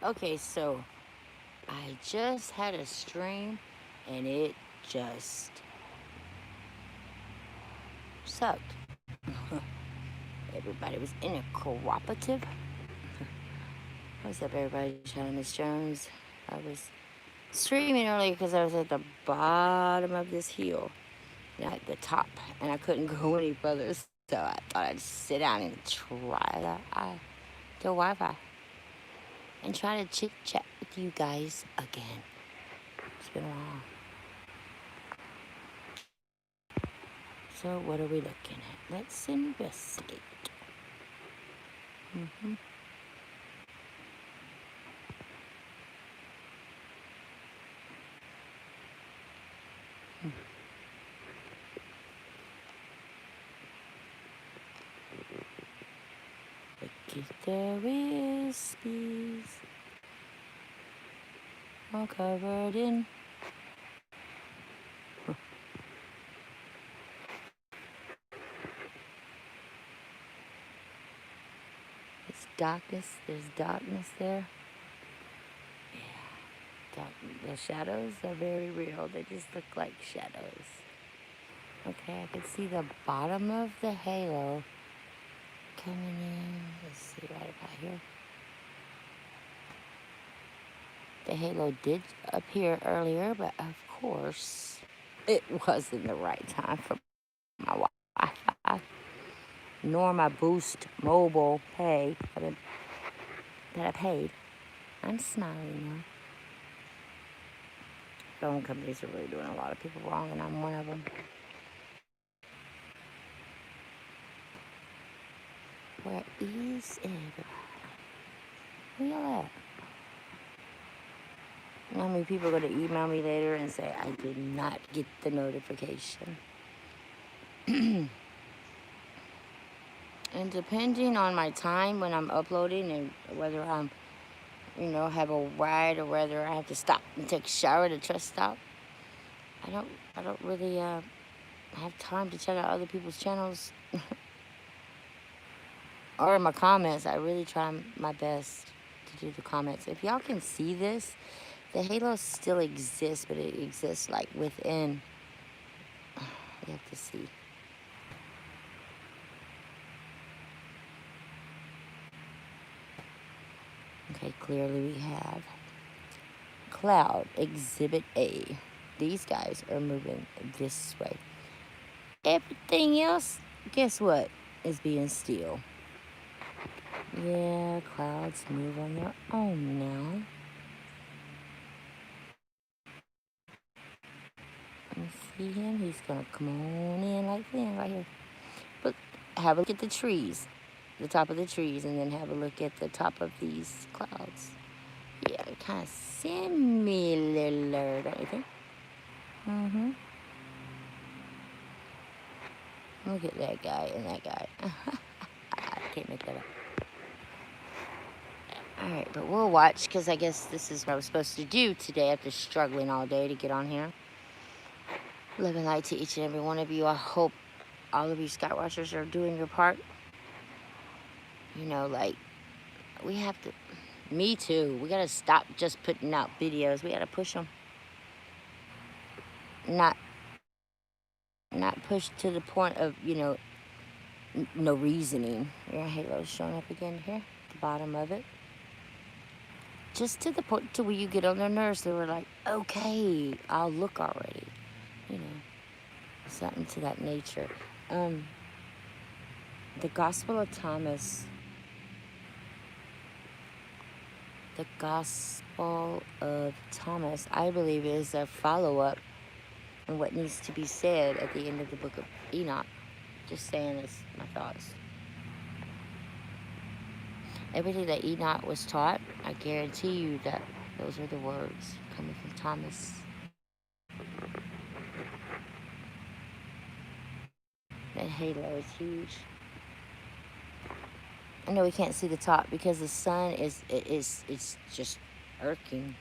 Okay, so I just had a stream and it just sucked. Everybody was incooperative. What's up, everybody? Channel Miss Jones. I was streaming earlier because I was at the bottom of this hill, at the top, and I couldn't go any further. So I thought I'd sit down and try the Wi-Fi and try to chit chat with you guys again. It's been a while. So what are we looking at? Let's investigate. Mm-hmm. Look at the wispies, all covered in. It's darkness. There's darkness there. Yeah. The shadows are very real. They just look like shadows. Okay, I can see the bottom of the halo coming in. Let's see right about here. The halo did appear earlier, but of course, it wasn't the right time for my Wi-Fi, nor my Boost mobile pay that I paid. I'm smiling now. Phone companies are really doing a lot of people wrong, and I'm one of them. Where is everybody? Where y'all at? How many people are going to email me later and say, I did not get the notification? And depending on my time when I'm uploading and whether I'm, have a ride or whether I have to stop and take a shower to trust stop, I don't really have time to check out other people's channels or in my comments. I really try my best to do the comments. If y'all can see this, the halo still exists, but it exists like within. You have to see. Okay, clearly we have cloud exhibit A. These guys are moving this way. Everything else, guess what, is being still. Yeah, clouds move on their own now. You see him? He's gonna come on in like that right here. But have a look at the trees, the top of the trees, and then have a look at the top of these clouds. Yeah, kind of similar, don't you think? Mm-hmm. Look at that guy and that guy. I can't make that up. Alright, but we'll watch because I guess this is what I was supposed to do today after struggling all day to get on here. Love and light to each and every one of you. I hope all of you Skywatchers are doing your part. Like, we have to... Me too. We gotta stop just putting out videos. We gotta push them. Not push to the point of, no reasoning. Your halo's showing up again here, at the bottom of it. Just to the point to where you get on their nerves. They were like, okay, I'll look already. Something to that nature. The Gospel of Thomas. The Gospel of Thomas, I believe, is a follow-up on what needs to be said at the end of the book of Enoch. Just saying this, my thoughts. Everything that Enoch was taught, I guarantee you that those are the words coming from Thomas. That halo is huge. I know we can't see the top because the sun is just irking.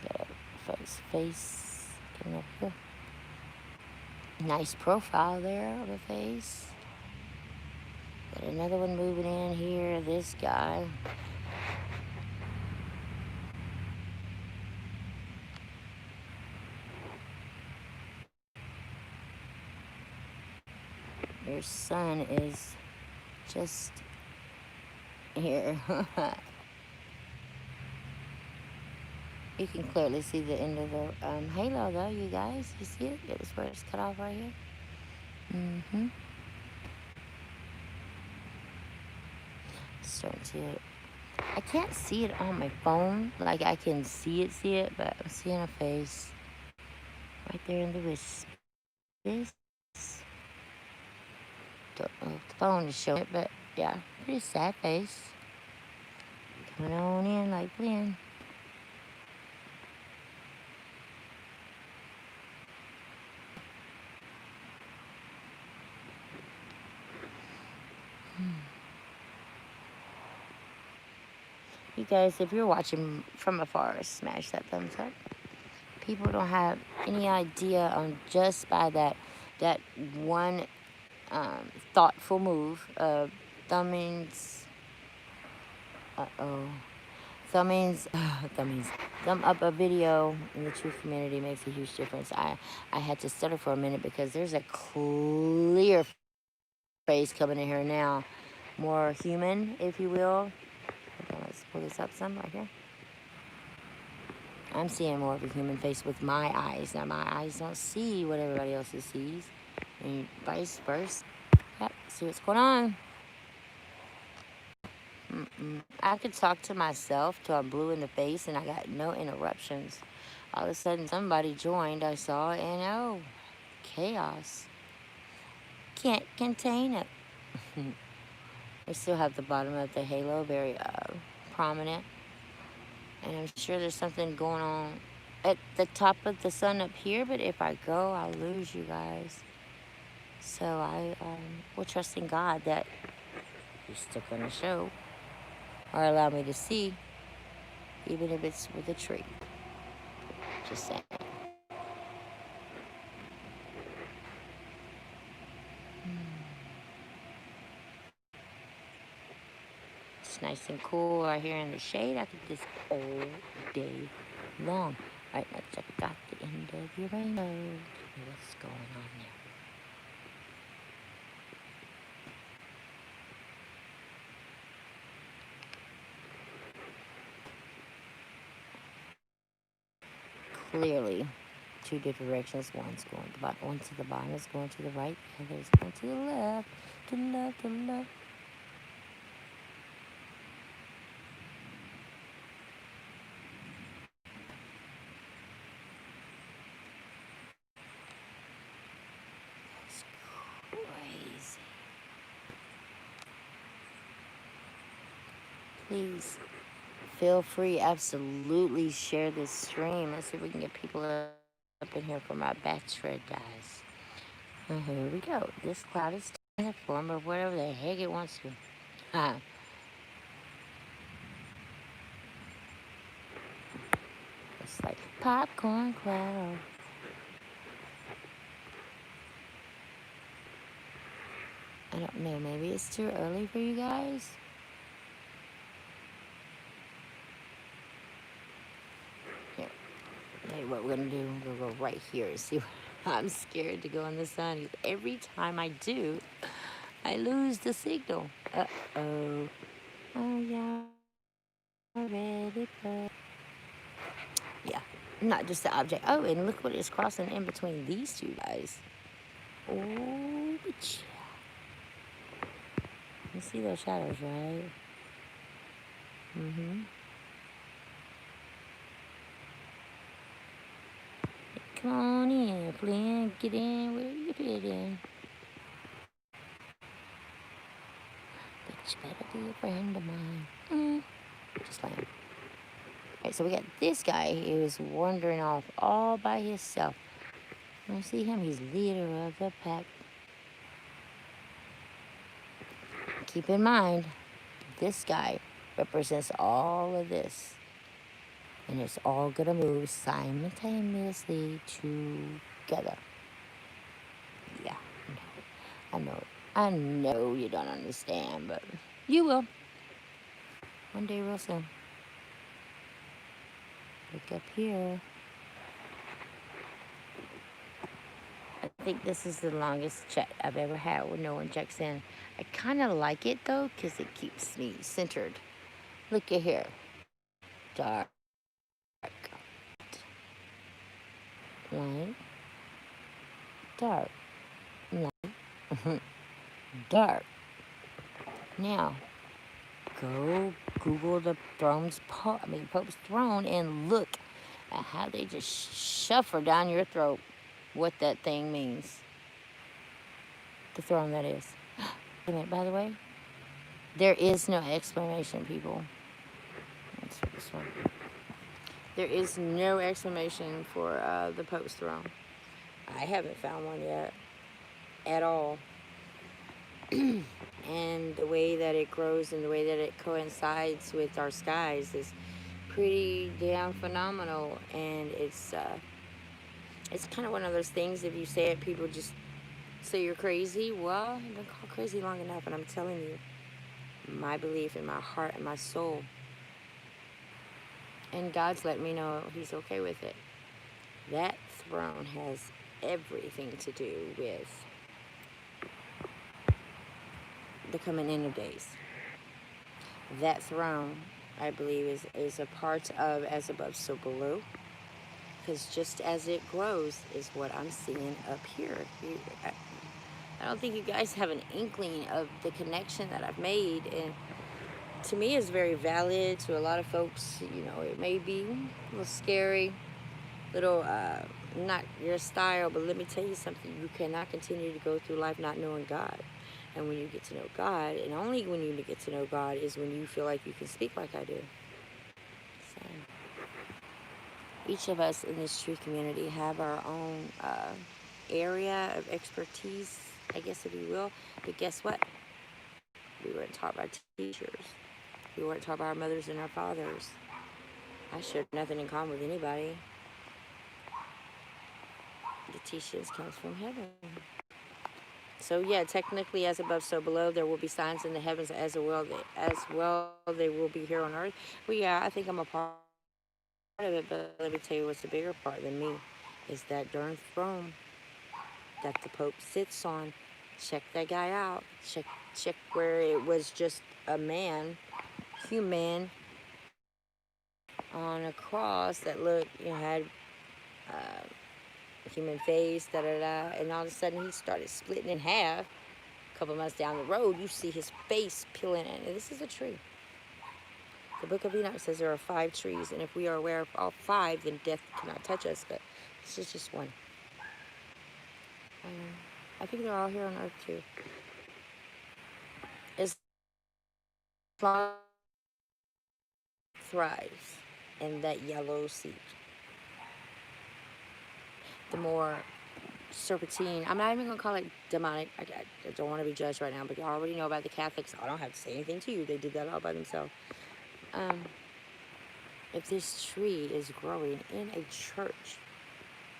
Got a face coming up here. Nice profile there of a face. Got another one moving in here. This guy. Your sun is just here. You can clearly see the end of the halo, though, you guys. You see it? It was where it's cut off right here. Mm-hmm. Starting to... I can't see it on my phone. Like, I can see it, but I'm seeing a face right there in the wisp. Don't know if the phone is showing it, but yeah, pretty sad face. Coming on in like Glenn. You guys, if you're watching from afar, smash that thumbs up. People don't have any idea on just by that one thoughtful move of thumbings. Thumbings, thumb up a video in the truth community makes a huge difference. I had to stutter for a minute because there's a clear face coming in here now. More human, if you will. Okay, let's pull this up some right here. I'm seeing more of a human face with my eyes. Now, my eyes don't see what everybody else sees. And vice versa. Yep, see what's going on. I could talk to myself till I'm blue in the face and I got no interruptions. All of a sudden, somebody joined, I saw, and oh, chaos. Can't contain it. We still have the bottom of the halo very prominent. And I'm sure there's something going on at the top of the sun up here, but if I go, I'll lose you guys. So I will trust in God that you're still going to show or allow me to see, even if it's with a tree. Just saying. It's nice and cool right here in the shade. I could just all day long. All right, now check out the end of your rainbow. What's going on there? Clearly, two different directions. One's going to the bottom, one to the bottom is going to the right, the other is going to the left, to the left, to the left. That's crazy. Please feel free, absolutely share this stream. Let's see if we can get people up in here for my bachelor, guys. And here we go. This cloud is taking the form of whatever the heck it wants to. It's like popcorn cloud. I don't know, maybe it's too early for you guys. Here, hey, what we're gonna do, we'll go right here and see. I'm scared to go in the sun. Every time I do, I lose the signal. Uh-oh. Oh, yeah. Ready for... Yeah, not just the object. Oh, and look what is crossing in between these two guys. Oh, yeah. You see those shadows, right? Mm-hmm. Come on in, Flynn. Get in where you fit in. But you better be a friend of mine. Just like... Alright, so we got this guy who's wandering off all by himself. You see him? He's leader of the pack. Keep in mind, this guy represents all of this. And it's all gonna move simultaneously together. Yeah, I know. I know you don't understand, but you will. One day real soon. Look up here. think this is the longest chat I've ever had where no one checks in. I kind of like it though because it keeps me centered. Look at here. Dark. Light. Dark. Light. Dark. Now, go Google the Pope's throne and look at how they just shuffle down your throat what that thing means. The throne, that is. Wait a minute, by the way, there is no explanation, people. Let's see this one. There is no explanation for the Pope's throne. I haven't found one yet at all. And the way that it grows and the way that it coincides with our skies is pretty damn phenomenal. And it's kind of one of those things, if you say it, people just say you're crazy. Well, I've been called crazy long enough, and I'm telling you, my belief in my heart and my soul. And God's let me know He's okay with it. That throne has everything to do with the coming end of days. That throne, I believe, is a part of as above, so below. Because just as it grows is what I'm seeing up here. I don't think you guys have an inkling of the connection that I've made. And to me, it's very valid. To a lot of folks, it may be a little scary, little not your style. But let me tell you something. You cannot continue to go through life not knowing God. And when you get to know God, and only when you get to know God is when you feel like you can speak like I do. So, each of us in this tree community have our own area of expertise, I guess, if you will. But guess what? We weren't taught by teachers. We weren't taught by our mothers and our fathers. I shared nothing in common with anybody. The teachings comes from heaven. So yeah, technically, as above, so below. There will be signs in the heavens as well. They will be here on earth. Well, yeah, I think I'm a part of it. But let me tell you what's the bigger part than me is that darn throne that the Pope sits on. Check that guy out. Check where it was just a man, human, on a cross that had human face, and all of a sudden he started splitting in half. A couple months down the road, you see his face peeling, and this is a tree. The Book of Enoch says there are 5 trees, and if we are aware of all 5, then death cannot touch us. But this is just one. I think they're all here on Earth too. As long as it thrives in that yellow seed, the more serpentine. I'm not even going to call it demonic. I don't want to be judged right now, but you already know about the Catholics. I don't have to say anything to you. They did that all by themselves. If this tree is growing in a church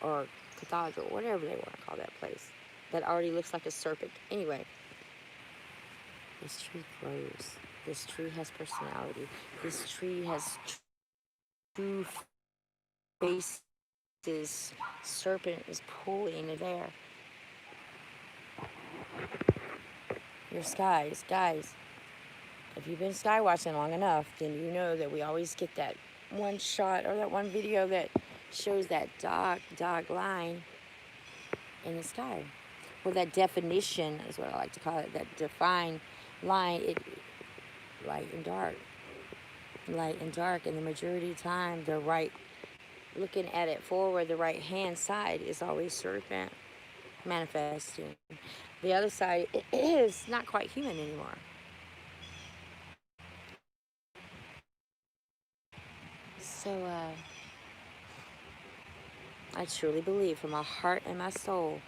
or cathedral, whatever they want to call that place, that already looks like a serpent. Anyway, this tree grows. This tree has personality. This tree has true faces. This serpent is pulling it there. Your skies, guys. If you've been sky watching long enough, then you know that we always get that one shot or that one video that shows that dark line in the sky. Well, that definition is what I like to call it. That defined line, light and dark. Light and dark, and the majority of the time, looking at it forward, the right hand side is always serpent manifesting. The other side is not quite human anymore. So I truly believe from my heart and my soul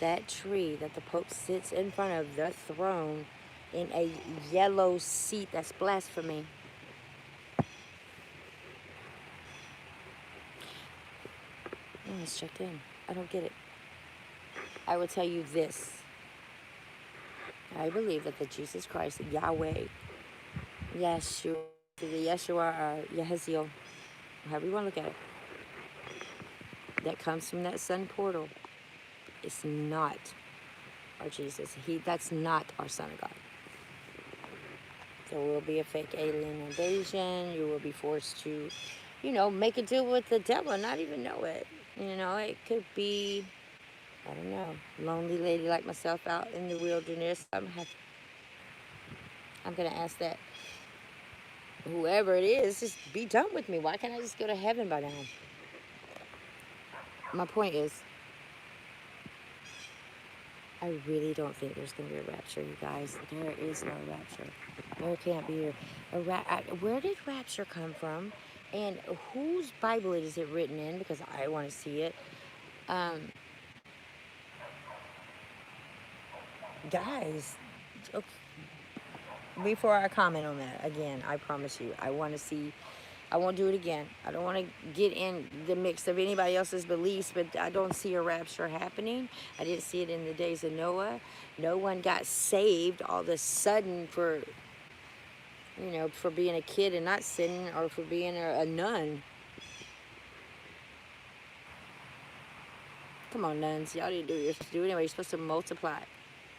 that tree that the Pope sits in front of, the throne, in a yellow seat, that's blasphemy. Let's check in. I don't get it. I will tell you this. I believe that the Jesus Christ, Yahweh, Yeshua, or Yahaziel, however you want to look at it, that comes from that sun portal, is not our Jesus. That's not our Son of God. There will be a fake alien invasion. You will be forced to, make a deal with the devil and not even know it. It could be, I don't know, lonely lady like myself out in the wilderness. I'm going to ask that whoever it is, just be done with me. Why can't I just go to heaven by now? My point is, I really don't think there's going to be a rapture, you guys. There is no rapture. There can't be where did rapture come from? And whose Bible is it written in? Because I want to see it. Guys, okay, before I comment on that, again, I promise you, I want to see. I won't do it again. I don't want to get in the mix of anybody else's beliefs, but I don't see a rapture happening. I didn't see it in the days of Noah. No one got saved all of a sudden for being a kid and not sinning, or for being a nun. Come on, nuns. Y'all didn't do what you're supposed to do anyway. You're supposed to multiply.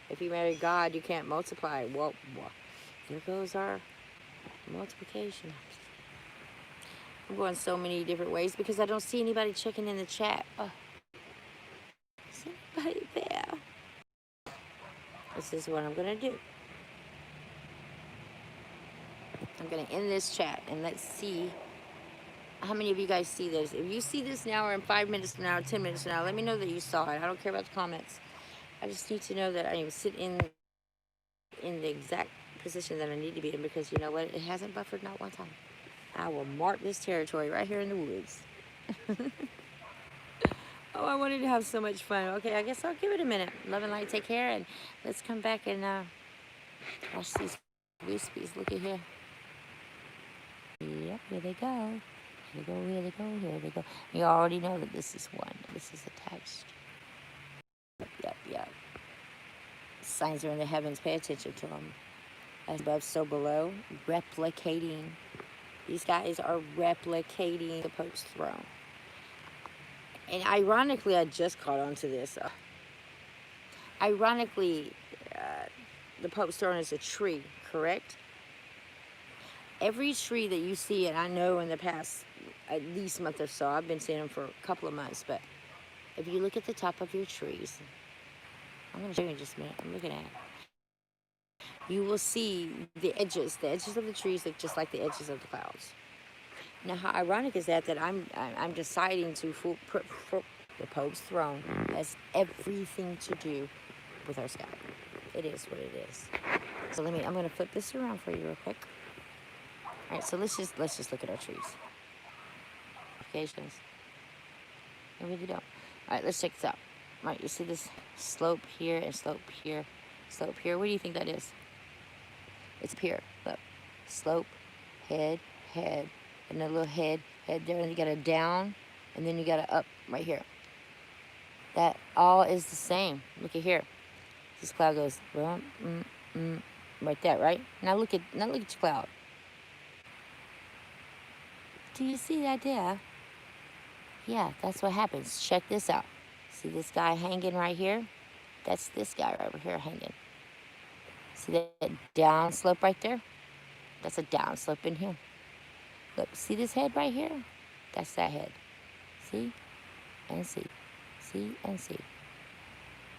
If you marry God, you can't multiply. Well, there goes our multiplication. I'm going so many different ways because I don't see anybody checking in the chat. Oh, is anybody there? This is what I'm going to do. I'm going to end this chat and let's see how many of you guys see this. If you see this now, or in 5 minutes from now, or 10 minutes from now, let me know that you saw it. I don't care about the comments. I just need to know that I sit in the exact position that I need to be in, because you know what? It hasn't buffered not one time. I will mark this territory right here in the woods. Oh, I wanted to have so much fun. Okay, I guess I'll give it a minute. Love and light, take care, and let's come back and watch these wispies. Look at here. Yep, here they go. Here they go, here they go, here they go. You already know that this is one. This is attached. Yep. Signs are in the heavens. Pay attention to them. As above, so below. Replicating. These guys are replicating the Pope's throne. And ironically, I just caught on to this. Ironically, the Pope's throne is a tree, correct? Every tree that you see, and I know in the past at least month or so, I've been seeing them for a couple of months, but if you look at the top of your trees, I'm going to show you in just a minute. I'm looking at it. You will see the edges. The edges of the trees look just like the edges of the clouds. Now, how ironic is that I'm deciding to put the Pope's throne has everything to do with our sky. It is what it is. So I'm going to flip this around for you real quick. All right, so let's just look at our trees. Applications. I really don't. All right, let's check this out. All right, you see this slope here and slope here, slope here. What do you think that is? It's here. Look, slope, head, and a little head there, and you got a down, and then you got a up right here. That all is the same. Look at here. This cloud goes right there, right? Now look at your cloud. Do you see that there? Yeah, that's what happens. Check this out. See this guy hanging right here? That's this guy right over here hanging. See that down slope right there? That's a down slope in here. Look, see this head right here? That's that head. See? And see. See and see.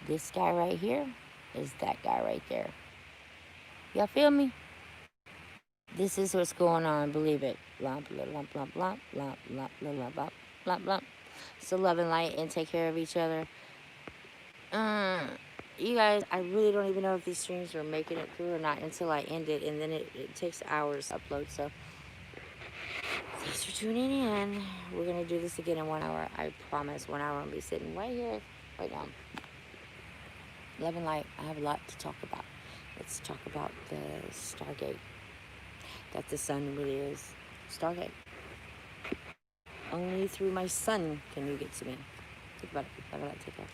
This guy right here is that guy right there. Y'all feel me? This is what's going on, believe it. Lump, lump, lump, lump, lump, lump, lump, lump, lump, lump. So love and light and take care of each other. You guys, I really don't even know if these streams are making it through or not until I end it, and then it takes hours to upload. So thanks for tuning in. We're gonna do this again in 1 hour. I promise. 1 hour. I'll be sitting right here, right now. Love and light. I have a lot to talk about. Let's talk about the Stargate. That the sun really is. Stargate. Only through my son can you get to me. Think about it. Love and light. Take care.